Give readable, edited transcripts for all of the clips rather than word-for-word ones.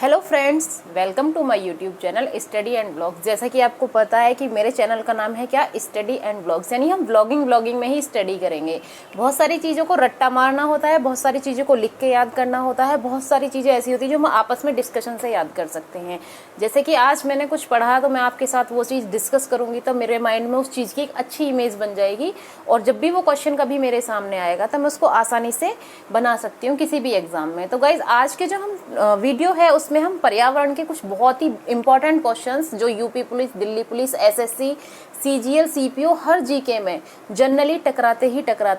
Hello friends, welcome to my YouTube channel study and blogs. जैसा कि आपको पता है कि मेरे चैनल का नाम है क्या, स्टडी एंड ब्लॉग्स, यानी हम ब्लॉगिंग में ही स्टडी करेंगे। बहुत सारी चीज़ों को रट्टा मारना होता है, बहुत सारी चीज़ों को लिख के याद करना होता है, बहुत सारी चीज़ें ऐसी होती है जो हम आपस में डिस्कशन से याद कर सकते हैं। जैसे कि आज मैंने कुछ पढ़ा तो मैं आपके साथ वो चीज़ डिस्कस करूँगी, तो मेरे माइंड में उस चीज़ की एक अच्छी इमेज बन जाएगी और जब भी वो क्वेश्चन कभी मेरे सामने आएगा तो मैं उसको आसानी से बना सकती हूँ किसी भी एग्जाम में। तो गाइज, आज के जो हम वीडियो है उसमें हम पर्यावरण के कुछ बहुत ही इंपॉर्टेंट क्वेश्चंस जो UP police, Delhi police, SSC, CGL, CPO हर जीके में जनरली टकराते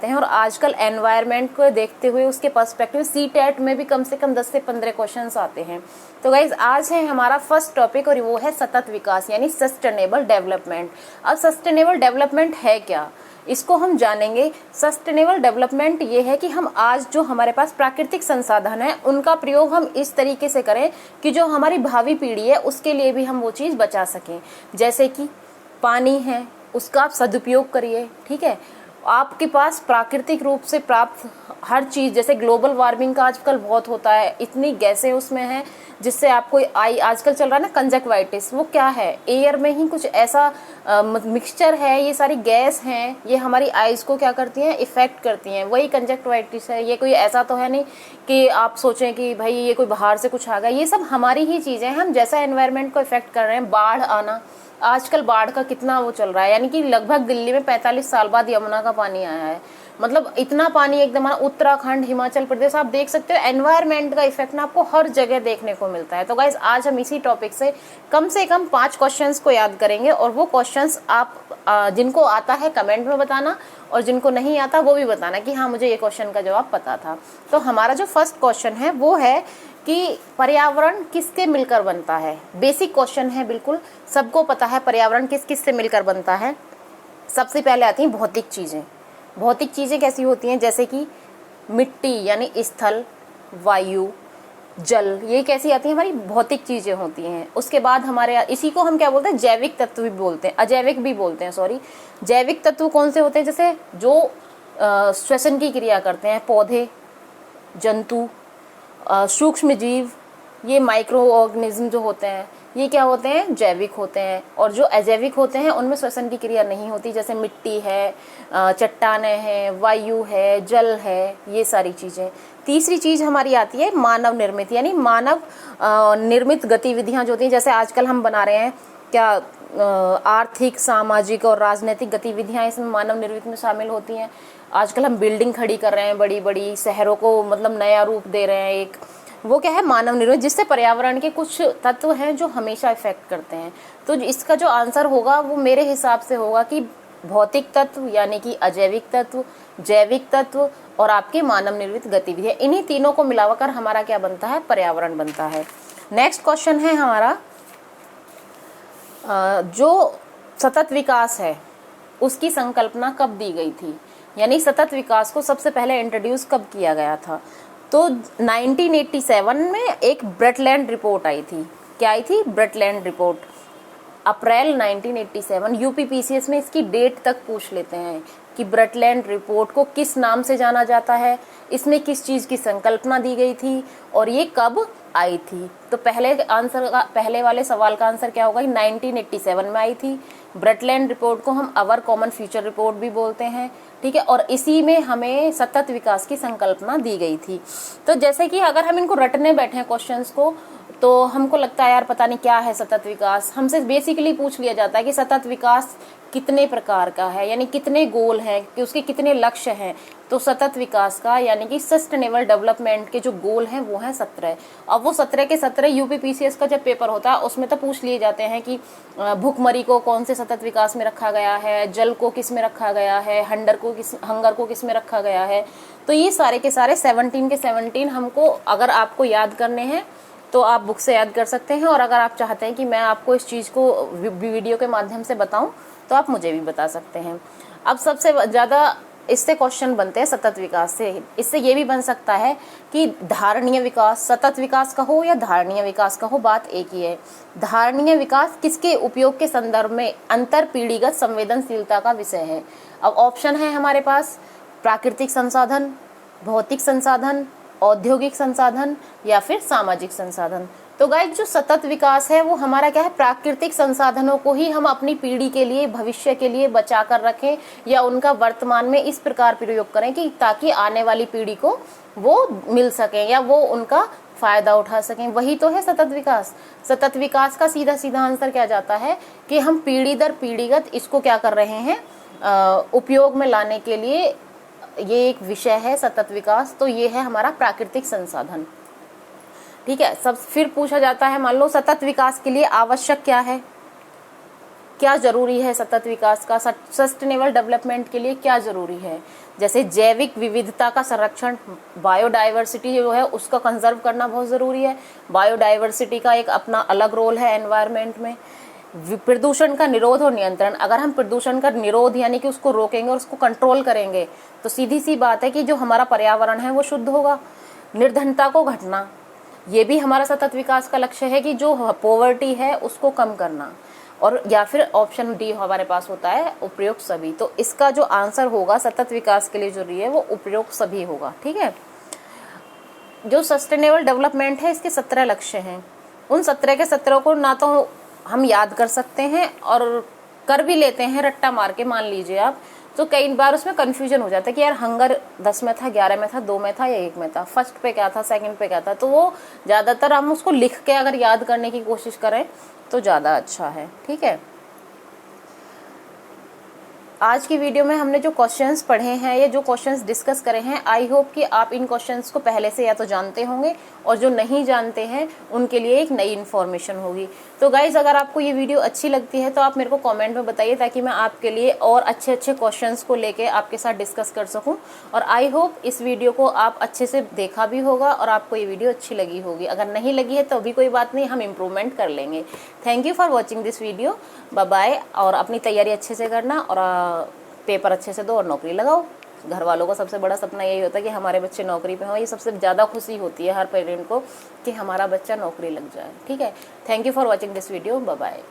हैं। और आजकल एनवायरनमेंट को देखते हुए उसके पर्सपेक्टिव सीटेट में भी कम से कम 10 से 15 क्वेश्चंस आते हैं। तो गाइज, आज है हमारा फर्स्ट टॉपिक और वो है सतत विकास यानी सस्टेनेबल डेवलपमेंट। अब सस्टेनेबल डेवलपमेंट है क्या, इसको हम जानेंगे। सस्टेनेबल डेवलपमेंट ये है कि हम आज जो हमारे पास प्राकृतिक संसाधन है उनका प्रयोग हम इस तरीके से करें कि जो हमारी भावी पीढ़ी है उसके लिए भी हम वो चीज़ बचा सकें। जैसे कि पानी है, उसका आप सदुपयोग करिए, ठीक है। आपके पास प्राकृतिक रूप से प्राप्त हर चीज़, जैसे ग्लोबल वार्मिंग का आजकल बहुत होता है, इतनी गैसें उसमें हैं जिससे आपको आजकल चल रहा है ना कंजक्टिवाइटिस, वो क्या है, एयर में ही कुछ ऐसा मिक्सचर है, ये सारी गैस हैं, ये हमारी आइज को क्या करती हैं, इफेक्ट करती हैं, वही कंजक्टिवाइटिस है। ये कोई ऐसा तो है नहीं कि आप सोचें कि भाई ये कोई बाहर से कुछ आ गया, ये सब हमारी ही चीज़ें हैं। हम जैसा एनवायरनमेंट को इफेक्ट कर रहे हैं, बाढ़ आना, आजकल बाढ़ का कितना वो चल रहा है, यानी कि लगभग दिल्ली में 45 साल बाद यमुना का पानी आया है। मतलब इतना पानी एकदम, उत्तराखंड, हिमाचल प्रदेश, आप देख सकते हो एनवायरनमेंट का इफेक्ट ना आपको हर जगह देखने को मिलता है। तो गाइज, आज हम इसी टॉपिक से कम 5 क्वेश्चंस को याद करेंगे और वो क्वेश्चंस आप जिनको आता है कमेंट में बताना और जिनको नहीं आता वो भी बताना कि हाँ मुझे ये क्वेश्चन का जवाब पता था। तो हमारा जो फर्स्ट क्वेश्चन है वो है कि पर्यावरण किससे मिलकर बनता है। बेसिक क्वेश्चन है, बिल्कुल सबको पता है पर्यावरण किस किस से मिलकर बनता है। सबसे पहले आती हैं भौतिक चीज़ें। भौतिक चीज़ें कैसी होती हैं, जैसे कि मिट्टी यानी स्थल, वायु, जल, ये कैसी आती हैं, हमारी भौतिक चीज़ें होती हैं। उसके बाद हमारे इसी को हम क्या बोलते हैं, जैविक तत्व भी बोलते हैं, अजैविक भी बोलते हैं, सॉरी। जैविक तत्व कौन से होते हैं, जैसे जो श्वसन की क्रिया करते हैं, पौधे, जंतु, सूक्ष्म जीव, ये माइक्रो ऑर्गेनिज्म जो होते हैं ये क्या होते हैं, जैविक होते हैं। और जो अजैविक होते हैं उनमें श्वसन की क्रिया नहीं होती, जैसे मिट्टी है, चट्टानें हैं, वायु है, जल है, ये सारी चीज़ें। तीसरी चीज़ हमारी आती है मानव निर्मित, यानी मानव निर्मित गतिविधियाँ जो होती हैं, जैसे आजकल हम बना रहे हैं क्या, आर्थिक, सामाजिक और राजनीतिक गतिविधियाँ इसमें मानव निर्मित में शामिल होती हैं। आजकल हम बिल्डिंग खड़ी कर रहे हैं, बड़ी बड़ी शहरों को मतलब नया रूप दे रहे हैं, एक वो क्या है, मानव निर्मित, जिससे पर्यावरण के कुछ तत्व हैं जो हमेशा इफेक्ट करते हैं। तो इसका जो आंसर होगा वो मेरे हिसाब से होगा कि भौतिक तत्व यानी कि अजैविक तत्व, जैविक तत्व और आपके मानव निर्मित गतिविधियाँ, इन्हीं तीनों को मिलाकर हमारा क्या बनता है, पर्यावरण बनता है। नेक्स्ट क्वेश्चन है हमारा, जो सतत विकास है उसकी संकल्पना कब दी गई थी, यानी सतत विकास को सबसे पहले इंट्रोड्यूस कब किया गया था। तो 1987 में एक ब्रेटलैंड रिपोर्ट आई थी। क्या आई थी, ब्रेटलैंड रिपोर्ट, अप्रैल 1987। यूपीपीसीएस में इसकी डेट तक पूछ लेते हैं कि ब्रेटलैंड रिपोर्ट को किस नाम से जाना जाता है, इसमें किस चीज़ की संकल्पना दी गई थी और ये कब आई थी। तो पहले वाले सवाल का आंसर क्या होगा, 1987 में आई थी। ब्रेटलैंड रिपोर्ट को हम अवर कॉमन फ्यूचर रिपोर्ट भी बोलते हैं, ठीक है। और इसी में हमें सतत विकास की संकल्पना दी गई थी। तो जैसे कि अगर हम इनको रटने बैठे हैं क्वेश्चंस को, तो हमको लगता है यार पता नहीं क्या है सतत विकास। हमसे बेसिकली पूछ लिया जाता है कि सतत विकास कितने प्रकार का है, यानी कितने गोल हैं, कि उसके कितने लक्ष्य हैं। तो सतत विकास का यानी कि सस्टेनेबल डेवलपमेंट के जो गोल हैं वो हैं 17। अब वो 17 के 17 यूपीपीसीएस का जब पेपर होता है उसमें तो पूछ लिए जाते हैं कि भूखमरी को कौन से सतत विकास में रखा गया है, जल को किस में रखा गया है, हंगर को किस में रखा गया है। तो ये सारे के सारे 17 के 17 हमको अगर आपको याद करने हैं तो आप बुक से याद कर सकते हैं। और अगर आप चाहते हैं कि मैं आपको इस चीज़ को वीडियो के माध्यम से बताऊं तो आप मुझे भी बता सकते हैं। अब सबसे ज़्यादा इससे क्वेश्चन बनते हैं सतत विकास से। इससे ये भी बन सकता है कि धारणीय विकास, सतत विकास का हो या धारणीय विकास का हो, बात एक ही है। धारणीय विकास किसके उपयोग के संदर्भ में अंतर पीढ़ीगत संवेदनशीलता का विषय है। अब ऑप्शन है हमारे पास, प्राकृतिक संसाधन, भौतिक संसाधन, औद्योगिक संसाधन या फिर सामाजिक संसाधन। तो गाइस जो सतत विकास है वो हमारा क्या है, प्राकृतिक संसाधनों को ही हम अपनी पीढ़ी के लिए, भविष्य के लिए बचा कर रखें या उनका वर्तमान में इस प्रकार प्रयोग करें कि ताकि आने वाली पीढ़ी को वो मिल सके या वो उनका फायदा उठा सकें। वही तो है सतत विकास। सतत विकास का सीधा सीधा आंसर क्या जाता है कि हम पीढ़ी दर पीढ़ीगत इसको क्या कर रहे हैं, उपयोग में लाने के लिए। ये एक विषय है सतत विकास। तो ये है हमारा प्राकृतिक संसाधन। ठीक है। सब फिर पूछा जाता है, मान लो सतत विकास के लिए आवश्यक क्या है, क्या जरूरी है सतत विकास का, सस्टेनेबल डेवलपमेंट के लिए क्या जरूरी है। जैसे जैविक विविधता का संरक्षण, बायोडाइवर्सिटी जो है उसका कंजर्व करना बहुत जरूरी है। बायोडाइवर्सिटी का एक अपना अलग रोल है एनवायरनमेंट में। प्रदूषण का निरोध और नियंत्रण, अगर हम प्रदूषण का निरोध यानी कि उसको रोकेंगे और उसको कंट्रोल करेंगे तो सीधी सी बात है कि जो हमारा पर्यावरण है वो शुद्ध होगा। निर्धनता को घटना, ये भी हमारा सतत विकास का लक्ष्य है कि जो पॉवर्टी है उसको कम करना। और या फिर ऑप्शन डी हमारे पास होता है उपयुक्त सभी। तो इसका जो आंसर होगा सतत विकास के लिए जो है वो उपयुक्त सभी होगा। ठीक है। जो सस्टेनेबल डेवलपमेंट है इसके 17 लक्ष्य हैं। उन 17 के 17 को ना तो हम याद कर सकते हैं और कर भी लेते हैं रट्टा मार के, मान लीजिए आप, तो कई बार उसमें कंफ्यूजन हो जाता है कि यार हंगर 10 में था, 11 में था, 2 में था या 1 में था, फर्स्ट पे क्या था, सेकंड पे क्या था। तो वो ज़्यादातर हम उसको लिख के अगर याद करने की कोशिश करें तो ज़्यादा अच्छा है। ठीक है। आज की वीडियो में हमने जो क्वेश्चंस पढ़े हैं या जो क्वेश्चंस डिस्कस करे हैं, आई होप कि आप इन क्वेश्चंस को पहले से या तो जानते होंगे और जो नहीं जानते हैं उनके लिए एक नई इन्फॉर्मेशन होगी। तो गाइज अगर आपको ये वीडियो अच्छी लगती है तो आप मेरे को कमेंट में बताइए ताकि मैं आपके लिए और अच्छे अच्छे क्वेश्चंस को लेके आपके साथ डिस्कस कर सकूं। और आई होप इस वीडियो को आप अच्छे से देखा भी होगा और आपको ये वीडियो अच्छी लगी होगी। अगर नहीं लगी है तो भी कोई बात नहीं, हम इम्प्रूवमेंट कर लेंगे। Thank you for watching this video. Bye bye. और अपनी तैयारी अच्छे से करना और पेपर अच्छे से दो और नौकरी लगाओ। घर वालों का सबसे बड़ा सपना यही होता है कि हमारे बच्चे नौकरी पे हों। ये सबसे ज़्यादा खुशी होती है हर पेरेंट को कि हमारा बच्चा नौकरी लग जाए। ठीक है। Thank you for watching this video. Bye bye.